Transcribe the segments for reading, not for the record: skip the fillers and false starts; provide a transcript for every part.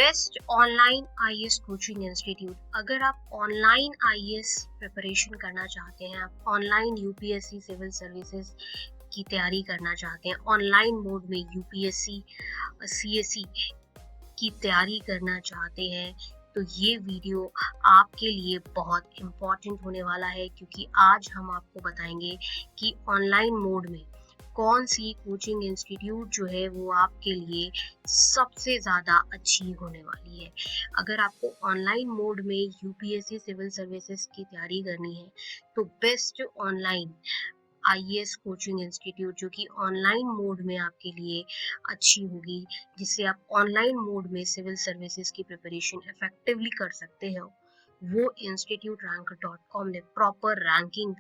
Best online IAS coaching institute. अगर आप online IAS preparation करना चाहते हैं, आप ऑनलाइन यूपीएससी सिविल सर्विसेज की तैयारी करना चाहते हैं, ऑनलाइन मोड में यूपीएससी सीएससी की तैयारी करना चाहते हैं, तो ये वीडियो आपके लिए बहुत इम्पोर्टेंट होने वाला है, क्योंकि आज हम आपको बताएंगे कि ऑनलाइन मोड में कौन सी कोचिंग इंस्टीट्यूट जो है वो आपके लिए सबसे ज़्यादा अच्छी होने वाली है। अगर आपको ऑनलाइन मोड में यूपीएससी सिविल सर्विसेज की तैयारी करनी है, तो best online IAS coaching institute जो कि ऑनलाइन मोड में आपके लिए अच्छी होगी, जिससे आप ऑनलाइन मोड में सिविल सर्विसेज की प्रिपरेशन इफेक्टिवली कर सकते हो, वो इंस्टीट्यूट rank.com ने प्रॉपर रैंकिंग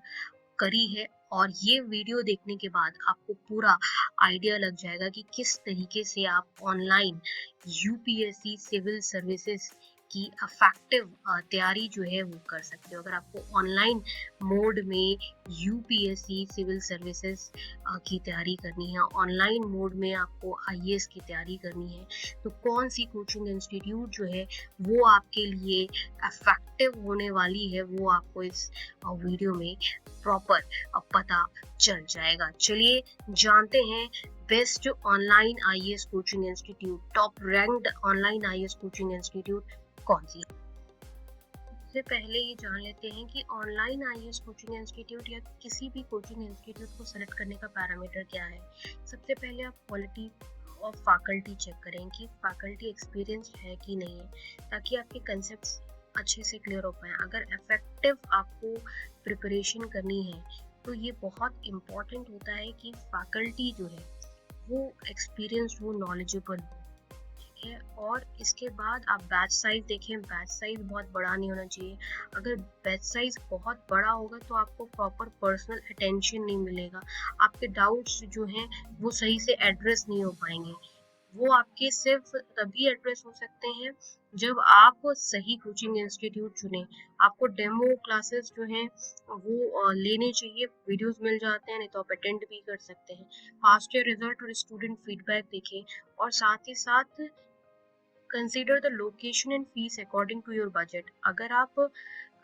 करी है। और ये वीडियो देखने के बाद आपको पूरा आइडिया लग जाएगा कि किस तरीके से आप ऑनलाइन यूपीएससी सिविल सर्विसेज की इफेक्टिव तैयारी जो है वो कर सकते हो। अगर आपको ऑनलाइन मोड में यूपीएससी सिविल सर्विसेज की तैयारी करनी है, ऑनलाइन मोड में आपको आईएएस की तैयारी करनी है, तो कौन सी कोचिंग इंस्टीट्यूट जो है वो आपके लिए इफेक्टिव होने वाली है, वो आपको इस वीडियो में प्रॉपर पता चल जाएगा। चलिए जानते हैं best online IAS coaching institute, top ranked online IAS coaching institute कौन सी है। सबसे पहले ये जान लेते हैं कि ऑनलाइन आईएएस कोचिंग इंस्टीट्यूट या किसी भी कोचिंग इंस्टीट्यूट को सेलेक्ट करने का पैरामीटर क्या है। सबसे पहले आप क्वालिटी ऑफ फैकल्टी चेक करें कि फैकल्टी एक्सपीरियंस्ड है कि नहीं है, ताकि आपके कंसेप्ट्स अच्छे से क्लियर हो पाए। अगर इफेक्टिव आपको प्रिपरेशन करनी है, तो ये बहुत इम्पॉर्टेंट होता है कि फैकल्टी जो है वो एक्सपीरियंस्ड हो, नॉलेजेबल हो, ठीक है। और इसके बाद आप बैच साइज देखें, बैच साइज बहुत बड़ा नहीं होना चाहिए। अगर बैच साइज बहुत बड़ा होगा तो आपको प्रॉपर पर्सनल अटेंशन नहीं मिलेगा, आपके डाउट्स जो हैं वो सही से एड्रेस नहीं हो पाएंगे। वो आपके सिर्फ तभी एड्रेस हो सकते हैं जब आप सही कोचिंग इंस्टीट्यूट चुनें। आपको डेमो क्लासेस जो हैं वो लेने चाहिए, वीडियोस मिल जाते हैं, नहीं तो आप अटेंड भी कर सकते हैं। पास्ट ईयर रिजल्ट और स्टूडेंट फीडबैक देखें, और साथ ही साथ consider the location and fees according to your budget. अगर आप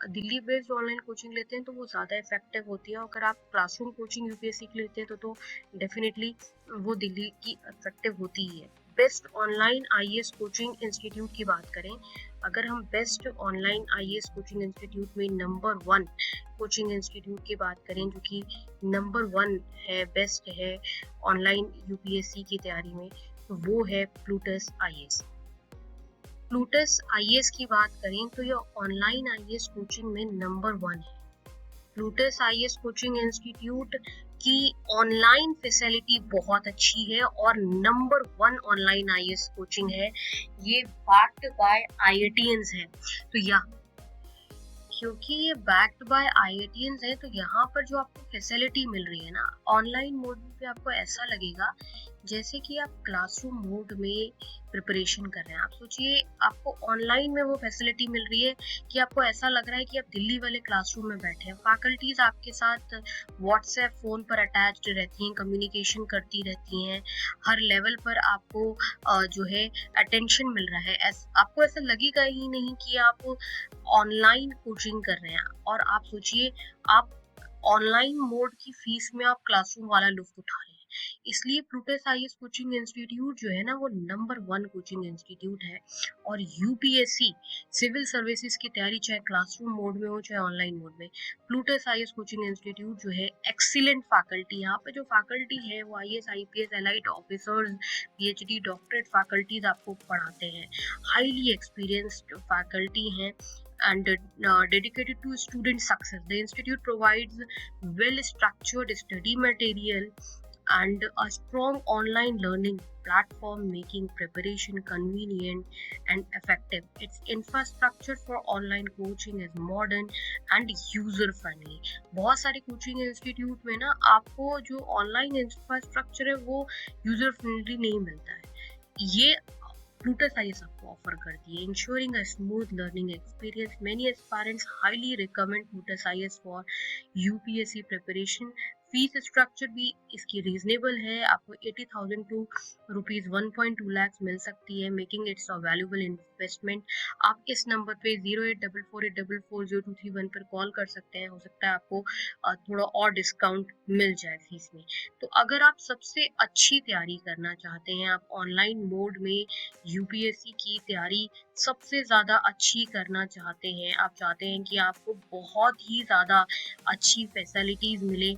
दिल्ली बेस्ड ऑनलाइन कोचिंग लेते हैं तो वो ज़्यादा इफेक्टिव होती है। अगर आप क्लासरूम कोचिंग यूपीएससी की लेते हैं तो डेफिनेटली वो दिल्ली की इफेक्टिव होती ही है। Best online IAS coaching institute की बात करें, अगर हम best online IAS coaching institute में नंबर 1 कोचिंग इंस्टीट्यूट की बात करें, जो कि नंबर 1 है, बेस्ट है ऑनलाइन यूपीएससी की तैयारी में, तो वो है प्लूटस आईएएस। प्लूटस आईएएस की बात करें तो ये ऑनलाइन आईएएस कोचिंग में नंबर 1 है। प्लूटस आईएएस कोचिंग इंस्टीट्यूट की ऑनलाइन फैसिलिटी बहुत अच्छी है और नंबर 1 ऑनलाइन आईएएस कोचिंग है। ये बैक्ड बाय आईआईटियंस है, तो क्योंकि ये बैक्ड बाय आईआईटियंस है, तो यहाँ पर जो आपको फैसिलिटी मिल रही है ना, ऑनलाइन मोड पे आपको ऐसा लगेगा जैसे कि आप क्लासरूम मोड में प्रिपरेशन कर रहे हैं। आप सोचिए, आपको ऑनलाइन में वो फैसिलिटी मिल रही है कि आपको ऐसा लग रहा है कि आप दिल्ली वाले क्लासरूम में बैठे हैं। फैकल्टीज आपके साथ व्हाट्सएप फ़ोन पर अटैच्ड रहती हैं, कम्युनिकेशन करती रहती हैं, हर लेवल पर आपको जो है अटेंशन मिल रहा है। आपको ऐसा लगेगा ही नहीं कि आप ऑनलाइन कोचिंग कर रहे हैं। और आप सोचिए, आप ऑनलाइन मोड की फीस में आप क्लासरूम वाला लुत्फ उठा रहे हैं। इसलिए प्लूटस आईएएस कोचिंग इंस्टीट्यूट जो है ना, वो नंबर 1 कोचिंग इंस्टीट्यूट है। और यूपीएससी सिविल सर्विसेज की तैयारी चाहे क्लासरूम मोड में हो चाहे ऑनलाइन मोड में, प्लूटस आईएएस कोचिंग इंस्टीट्यूट जो है एक्सीलेंट फैकल्टी। यहाँ पे जो फैकल्टी है वो IAS IPS allied officers, PhD, doctorate faculties आपको पढ़ाते हैं। हाईली एक्सपीरियंस्ड फैकल्टी हैं and dedicated to student success. The institute provides well-structured study material and a strong online learning platform, making preparation convenient and effective. Its infrastructure for online coaching is modern and user friendly. बहुत सारे coaching institute में ना आपको जो online infrastructure है वो user friendly नहीं मिलता है। ये प्लूटस आईएएस आपको ऑफर करती है, ensuring a smooth learning experience. Many aspirants highly recommend Plutus IAS for UPSC preparation. Fees structure भी इसकी रीजनेबल है, आपको 80,000 टू रुपीज 1.2 लाख मिल सकती है, making it's a valuable investment. आप इस नंबर पे 0844840231 पर कॉल कर सकते हैं, हो सकता है आपको थोड़ा और डिस्काउंट मिल जाए फीस में। तो अगर आप सबसे अच्छी तैयारी करना चाहते हैं, आप ऑनलाइन मोड में यूपीएससी की तैयारी सबसे ज़्यादा अच्छी करना चाहते हैं, आप चाहते हैं कि आपको बहुत ही ज़्यादा अच्छी फैसिलिटीज़ मिले,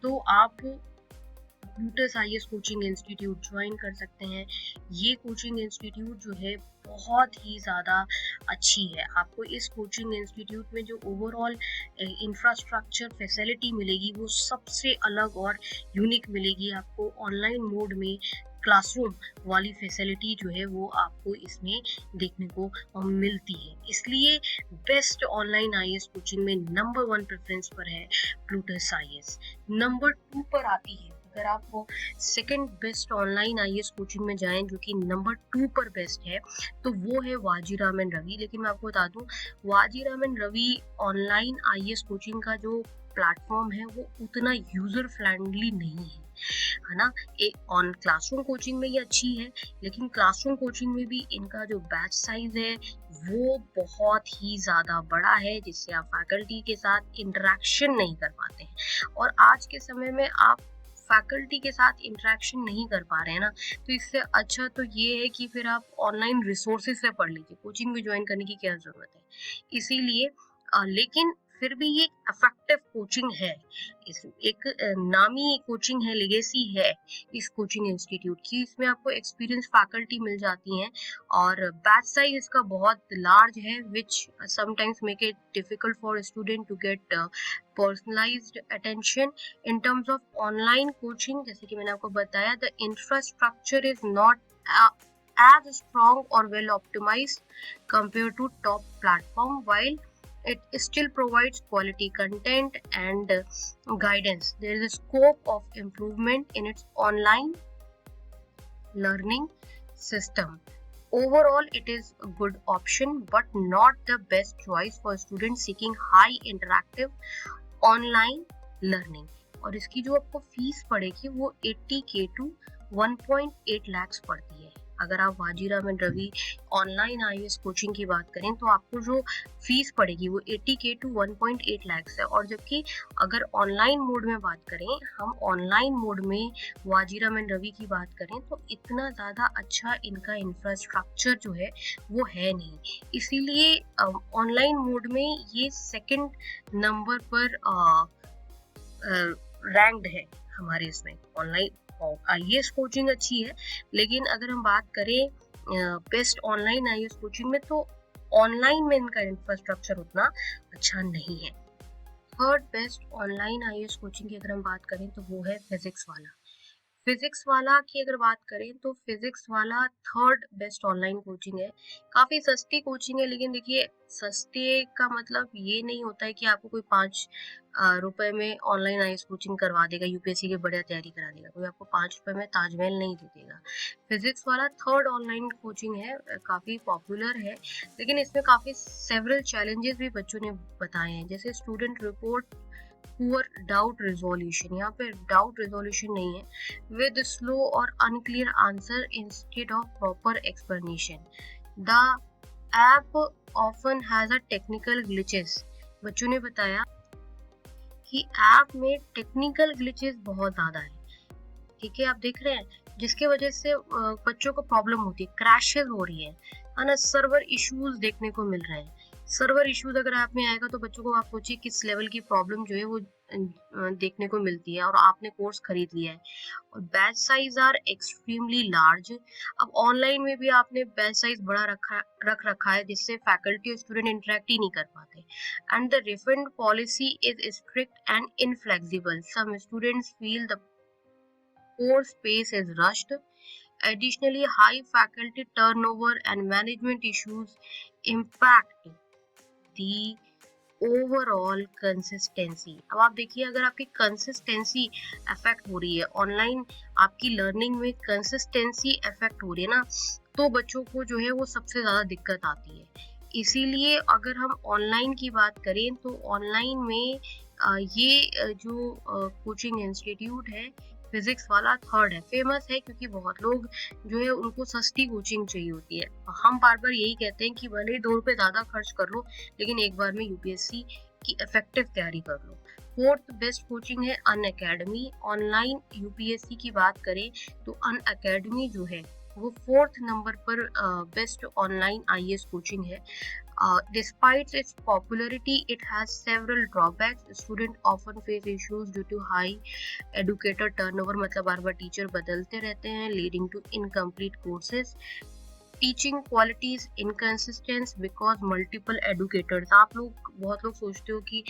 तो आप Plutus IAS coaching institute join कर सकते हैं। ये कोचिंग इंस्टीट्यूट जो है बहुत ही ज़्यादा अच्छी है। आपको इस कोचिंग इंस्टीट्यूट में जो ओवरऑल इंफ्रास्ट्रक्चर फैसिलिटी मिलेगी वो सबसे अलग और यूनिक मिलेगी। आपको ऑनलाइन मोड में क्लासरूम वाली फैसिलिटी जो है वो आपको इसमें देखने को मिलती है। इसलिए बेस्ट ऑनलाइन आईएएस कोचिंग में नंबर 1 प्रेफरेंस पर है प्लूटस आईएएस। नंबर 2 पर आती है, अगर आप second best online IAS coaching में जाएं जो कि नंबर 2 पर बेस्ट है, तो वो है वाजीराम एंड रवि। लेकिन मैं आपको बता दूं, Vajiram and Ravi online IAS coaching का जो प्लेटफॉर्म है वो उतना यूजर फ्रेंडली नहीं है ना। एक ऑन क्लासरूम कोचिंग में ये अच्छी है, लेकिन क्लासरूम कोचिंग में भी इनका जो बैच साइज है वो बहुत ही ज़्यादा बड़ा है, जिससे आप फैकल्टी के साथ इंटरेक्शन नहीं कर पाते हैं। और आज के समय में आप फैकल्टी के साथ इंटरेक्शन नहीं कर पा रहे हैं ना, तो इससे अच्छा तो ये है कि फिर आप ऑनलाइन रिसोर्सेज से पढ़ लीजिए, कोचिंग में ज्वाइन करने की क्या ज़रूरत है। इसीलिए लेकिन फिर भी ये इफेक्टिव कोचिंग है, एक नामी कोचिंग है, लेगेसी है इस कोचिंग इंस्टीट्यूट की। इसमें आपको एक्सपीरियंस फैकल्टी मिल जाती हैं और बैच साइज इसका बहुत लार्ज है, which sometimes make it difficult for student to get personalized attention. In terms of online coaching, जैसे कि मैंने आपको बताया, the infrastructure is not as strong or well optimized compared to top platform, while it still provides quality content and guidance. There is a scope of improvement in its online learning system. Overall, it is a good option but not the best choice for students seeking high interactive online learning. और इसकी जो आपको fees पड़ेगी वो 80K to 1.8 lakh पड़ती है। अगर आप Vajiram and Ravi online IAS coaching की बात करें तो आपको जो फीस पड़ेगी वो 80K to 1.8 लाख है। और जबकि अगर ऑनलाइन मोड में बात करें, हम ऑनलाइन मोड में वाजीराम एंड रवि की बात करें तो इतना ज़्यादा अच्छा इनका इंफ्रास्ट्रक्चर जो है वो है नहीं, इसीलिए ऑनलाइन मोड में ये सेकंड नंबर पर रैंक्ड है हमारे इसमें। ऑनलाइन आईएएस कोचिंग अच्छी है, लेकिन अगर हम बात करें बेस्ट ऑनलाइन आईएएस कोचिंग में, तो ऑनलाइन में इनका इंफ्रास्ट्रक्चर उतना अच्छा नहीं है। Third best online IAS coaching की अगर हम बात करें तो वो है फिजिक्स वाला। फिजिक्स वाला की अगर बात करें तो फिजिक्स वाला थर्ड बेस्ट ऑनलाइन कोचिंग है। काफ़ी सस्ती कोचिंग है, लेकिन देखिए सस्ते का मतलब ये नहीं होता है कि आपको कोई 5 रुपए में ऑनलाइन आईएएस कोचिंग करवा देगा, यूपीएससी की बढ़िया तैयारी करा देगा, कोई आपको 5 रुपए में ताजमहल नहीं दे देगा। फिजिक्स वाला थर्ड ऑनलाइन कोचिंग है, काफ़ी पॉपुलर है, लेकिन इसमें काफ़ी सेवरल चैलेंजेस भी बच्चों ने बताए हैं, जैसे student report poor doubt resolution. यहाँ पे डाउट रिजोल्यूशन नहीं है, विद स्लो और unclear answer instead of proper explanation. The app often has a technical glitches. बच्चों ने बताया कि ऐप में टेक्निकल ग्लिचेस बहुत ज़्यादा है, ठीक है, आप देख रहे हैं, जिसके वजह से बच्चों को प्रॉब्लम होती है, क्रैशेस हो रही है ना, सर्वर इश्यूज देखने को मिल रहे हैं। सर्वर इश्यूज अगर ऐप में आएगा तो बच्चों को आप सोचिए किस लेवल की प्रॉब्लम जो है वो देखने को मिलती है, और आपने कोर्स खरीद लिया है। और batch size are extremely large. अब ऑनलाइन में भी आपने बैच साइज बड़ा रख रखा है, जिससे फैकल्टी और स्टूडेंट इंटरेक्ट ही नहीं कर पाते। And the refund policy is strict and inflexible. Some students feel the course pace is rushed. Additionally, high faculty turnover and management issues impact the overall consistency. अब आप देखिए, अगर आपकी कंसिस्टेंसी अफेक्ट हो रही है, ऑनलाइन आपकी लर्निंग में कंसिस्टेंसी अफेक्ट हो रही है ना, तो बच्चों को जो है वो सबसे ज़्यादा दिक्कत आती है। इसीलिए अगर हम ऑनलाइन की बात करें तो ऑनलाइन में ये जो कोचिंग इंस्टीट्यूट है फिजिक्स वाला थर्ड है, फेमस है क्योंकि बहुत लोग जो है उनको सस्ती कोचिंग चाहिए होती है। हम बार बार यही कहते हैं कि भले ही 2 रुपए ज़्यादा खर्च कर लो, लेकिन एक बार में यूपीएससी की इफेक्टिव तैयारी कर लो। फोर्थ बेस्ट कोचिंग है अनअकैडमी। ऑनलाइन यूपीएससी की बात करें तो अनअकैडमी जो है वो 4th नंबर पर बेस्ट ऑनलाइन आईएएस कोचिंग है। Despite its popularity, it has several drawbacks. Students often face issues due to high educator turnover, मतलब बार बार टीचर बदलते रहते हैं, leading to incomplete courses. Teaching qualities inconsistence because multiple educators. आप लोग बहुत लोग सोचते हो कि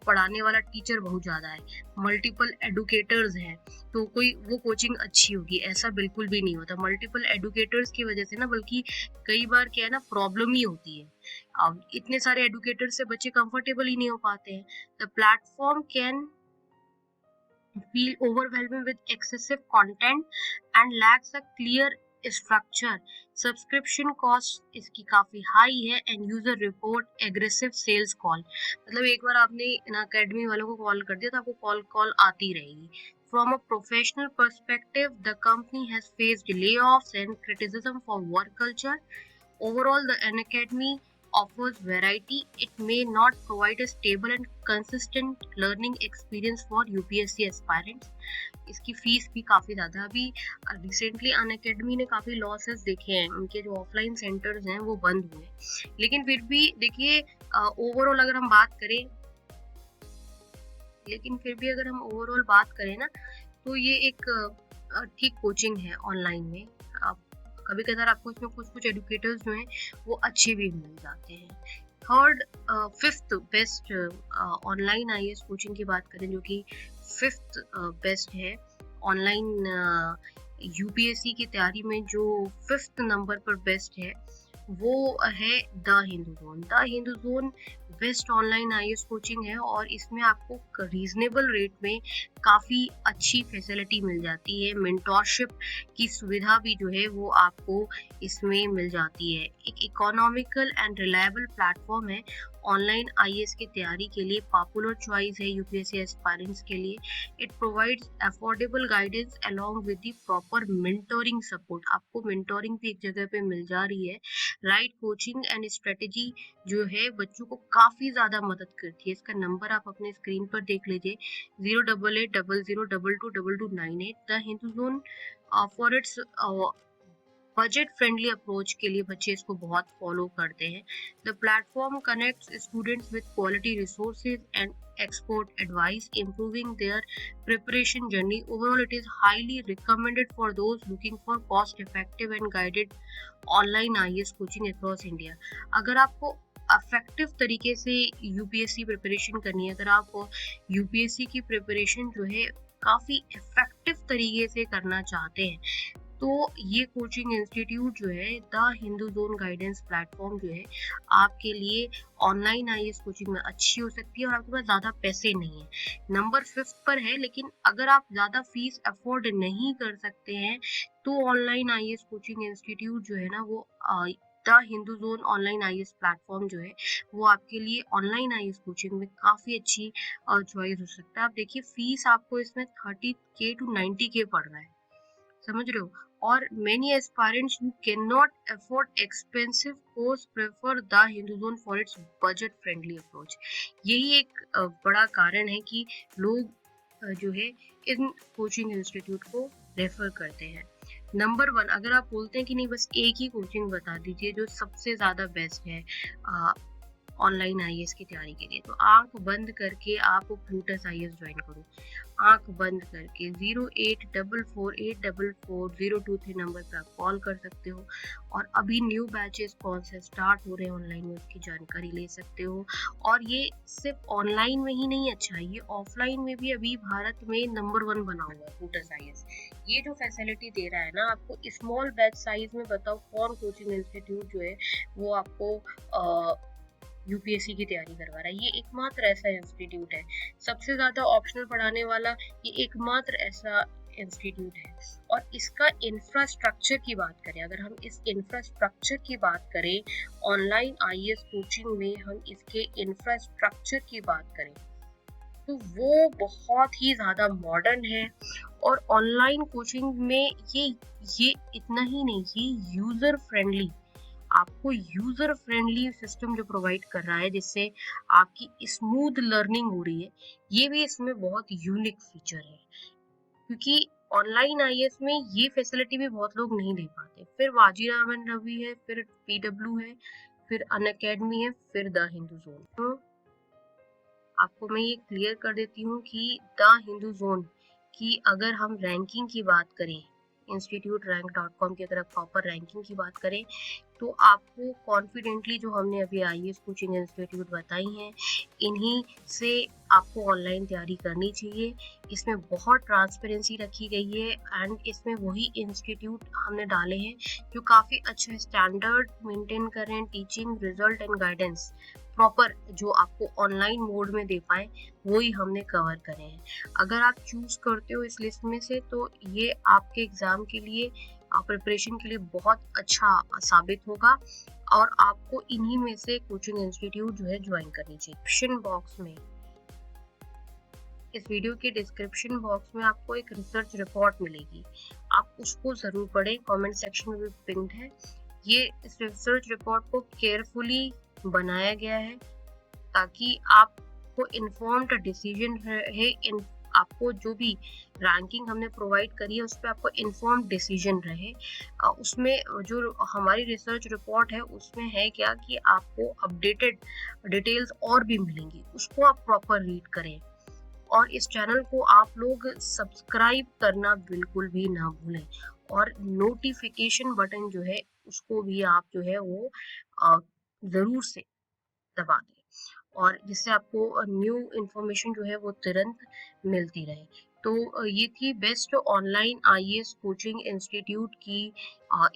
पढ़ाने वाला टीचर बहुत ज़्यादा है, मल्टीपल एडुकेटर्स हैं तो कोई वो कोचिंग अच्छी होगी, ऐसा बिल्कुल भी नहीं होता। मल्टीपल एडुकेटर्स की वजह से ना बल्कि कई बार क्या है ना प्रॉब्लम ही होती है। अब इतने सारे एडुकेटर्स से बच्चे कंफर्टेबल ही नहीं हो पाते हैं। The platform can feel overwhelming with excessive content and lacks a clear structure. Subscription cost इसकी काफी हाई है and user report aggressive sales call. मतलब एक बार आपने इन अकेडमी वालों को कॉल कर दिया तो आपको कॉल आती रहेगी। From a professional perspective, the company has faced layoffs and criticism for work culture. Overall, the Unacademy offers variety. It may not provide a stable and consistent learning experience for UPSC aspirants. इसकी fees भी काफ़ी ज़्यादा, अभी recently Unacademy ने काफ़ी losses देखे हैं, उनके जो ऑफलाइन सेंटर्स हैं वो बंद हुए, लेकिन फिर भी देखिए ओवरऑल अगर हम बात करें ना तो ये एक ठीक कोचिंग है ऑनलाइन में। कभी कभार आपको इसमें कुछ एडुकेटर्स जो हैं वो अच्छे भी मिल जाते हैं। Fifth best online IAS coaching की बात करें जो कि फिफ्थ बेस्ट है ऑनलाइन यूपीएससी की तैयारी में, जो फिफ्थ नंबर पर बेस्ट है वो है the Hindu zone. The Hindu zone best online IAS coaching है और इसमें आपको रीजनेबल रेट में काफ़ी अच्छी फैसिलिटी मिल जाती है। मेंटोरशिप की सुविधा भी जो है वो आपको इसमें मिल जाती है। एक इकोनॉमिकल एंड रिलायबल प्लेटफॉर्म है ऑनलाइन आईएएस की तैयारी के लिए, पॉपुलर चॉइस है यूपीएससी एस्पायरेंट्स के लिए। It provides affordable guidance along with the proper mentoring support. आपको मेंटोरिंग भी एक जगह पे मिल जा रही है। राइट कोचिंग एंड स्ट्रेटेजी जो है बच्चों को काफ़ी ज़्यादा मदद करती है। इसका नंबर आप अपने स्क्रीन पर देख लीजिए 08800222298। The Hindu zone for its budget friendly approach के लिए बच्चे इसको बहुत फॉलो करते हैं। The platform connects students with quality resources and expert advice, improving their preparation journey. Overall, it is highly recommended for those looking for cost effective and guided online IAS coaching across India. अगर आपको affective तरीके से UPSC preparation करनी है, अगर आप UPSC की preparation जो है काफ़ी इफेक्टिव तरीके से करना चाहते हैं तो ये कोचिंग इंस्टीट्यूट जो है the Hindu zone guidance platform जो है आपके लिए ऑनलाइन आईएएस कोचिंग में अच्छी हो सकती है और आपके पास ज़्यादा पैसे नहीं है। नंबर 5 पर है, लेकिन अगर आप ज़्यादा फीस अफोर्ड नहीं कर सकते हैं तो ऑनलाइन आईएएस कोचिंग इंस्टीट्यूट जो है ना वो the Hindu zone online IAS platform जो है वो आपके लिए ऑनलाइन आईएएस कोचिंग में काफ़ी अच्छी चॉइस हो सकता है। आप देखिए फीस आपको इसमें 30K to 90K पड़ रहा है, समझ रहे हो। और many aspirants who cannot afford expensive course prefer the Hindu Zone for its budget friendly approach. यही एक बड़ा कारण है कि लोग जो है इन कोचिंग इंस्टीट्यूट को रेफर करते हैं। नंबर 1, अगर आप बोलते हैं कि नहीं बस एक ही कोचिंग बता दीजिए जो सबसे ज़्यादा बेस्ट है ऑनलाइन आईएएस की तैयारी के लिए, तो आंख बंद करके आप प्लूटस आईएएस ज्वाइन करो। आंख बंद करके 08448444023 नंबर पे आप कॉल कर सकते हो और अभी न्यू बैचेस कौन से स्टार्ट हो रहे हैं ऑनलाइन में उसकी जानकारी ले सकते हो। और ये सिर्फ ऑनलाइन में ही नहीं अच्छा है, ये ऑफलाइन में भी अभी भारत में नंबर 1 बना हुआ है प्लूटस आईएएस। ये जो फैसिलिटी दे रहा है ना आपको स्मॉल बैच साइज में, बताओ कौन कोचिंग इंस्टीट्यूट जो है वो आपको यूपीएससी की तैयारी करवा रहा है। ये एकमात्र ऐसा इंस्टीट्यूट है, सबसे ज़्यादा ऑप्शनल पढ़ाने वाला ये एकमात्र ऐसा इंस्टीट्यूट है। और इसका इंफ्रास्ट्रक्चर की बात करें, अगर हम इस इंफ्रास्ट्रक्चर की बात करें ऑनलाइन आईएएस कोचिंग में, हम इसके इंफ्रास्ट्रक्चर की बात करें तो वो बहुत ही ज़्यादा मॉडर्न है। और ऑनलाइन कोचिंग में ये इतना ही नहीं, ये यूज़र फ्रेंडली, आपको यूज़र फ्रेंडली सिस्टम जो प्रोवाइड कर रहा है, जिससे आपकी स्मूथ लर्निंग हो रही है, ये भी इसमें बहुत यूनिक फीचर है। क्योंकि ऑनलाइन आईएएस में ये फैसिलिटी भी बहुत लोग नहीं ले पाते। फिर वाजीरामन रवि है, फिर पीडब्ल्यू है, फिर अनअकैडमी है, फिर द हिंदू जोन। तो आपको मैं ये क्लियर कर देती हूँ कि द हिंदू जोन की अगर हम रैंकिंग की बात करें, इंस्टीट्यूट रैंक डॉट कॉम की अगर आप प्रॉपर रैंकिंग की बात करें, तो आपको कॉन्फिडेंटली जो हमने अभी आईएएस कोचिंग इंस्टीट्यूट बताई हैं, इन्हीं से आपको ऑनलाइन तैयारी करनी चाहिए। इसमें बहुत ट्रांसपेरेंसी रखी गई है एंड इसमें वही इंस्टीट्यूट हमने डाले हैं जो काफ़ी अच्छा स्टैंडर्ड मेंटेन कर रहे हैं, teaching result and guidance proper जो आपको ऑनलाइन मोड में दे पाए, वही हमने कवर करे हैं। अगर आप चूज करते हो इस लिस्ट में से, तो ये आपके एग्जाम के लिए, प्रिपरेशन के लिए बहुत अच्छा साबित होगा और आपको इन्हीं में से कोचिंग इंस्टीट्यूट जो है ज्वाइन करनी चाहिए। डिस्क्रिप्शन बॉक्स में, इस वीडियो के डिस्क्रिप्शन बॉक्स में आपको एक रिसर्च रिपोर्ट मिलेगी, आप उसको जरूर पढ़ें, कमेंट सेक्शन में भी पिन्ड है। ये इस रिसर्च रिपोर्ट को केयरफुली बनाया गया है ताकि आपको इन्फॉर्म्ड डिसीजन रहे, आपको जो भी रैंकिंग हमने प्रोवाइड करी है उस पर आपको इन्फॉर्म्ड डिसीजन रहे। उसमें जो हमारी रिसर्च रिपोर्ट है उसमें है क्या कि आपको अपडेटेड डिटेल्स और भी मिलेंगी, उसको आप प्रॉपर रीड करें। और इस चैनल को आप लोग सब्सक्राइब करना बिल्कुल भी ना भूलें और नोटिफिकेशन बटन जो है उसको भी आप जो है वो ज़रूर से दबा दें, और जिससे आपको न्यू इन्फॉर्मेशन जो है वो तुरंत मिलती रहे। तो ये थी best online IAS coaching institute की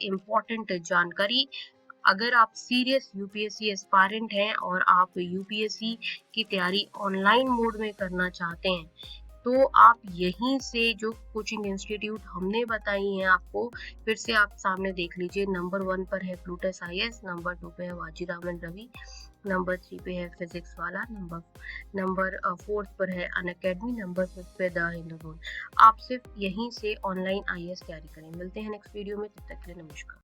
इम्पोर्टेंट जानकारी। अगर आप सीरियस यूपीएससी एस्पायरेंट हैं और आप यूपीएससी की तैयारी ऑनलाइन मोड में करना चाहते हैं, तो आप यहीं से जो कोचिंग इंस्टीट्यूट हमने बताई हैं आपको, फिर से आप सामने देख लीजिए। नंबर 1 पर है प्लूटस आईएएस, नंबर 2 पे है वाजीरामन रवि, नंबर 3 पे है फिजिक्स वाला, नंबर 4 पर है अनअकैडमी, नंबर 5 पे द हिंदू जोन। आप सिर्फ यहीं से ऑनलाइन आईएएस तैयारी करें। मिलते हैं नेक्स्ट वीडियो में, तब तक के लिए नमस्कार।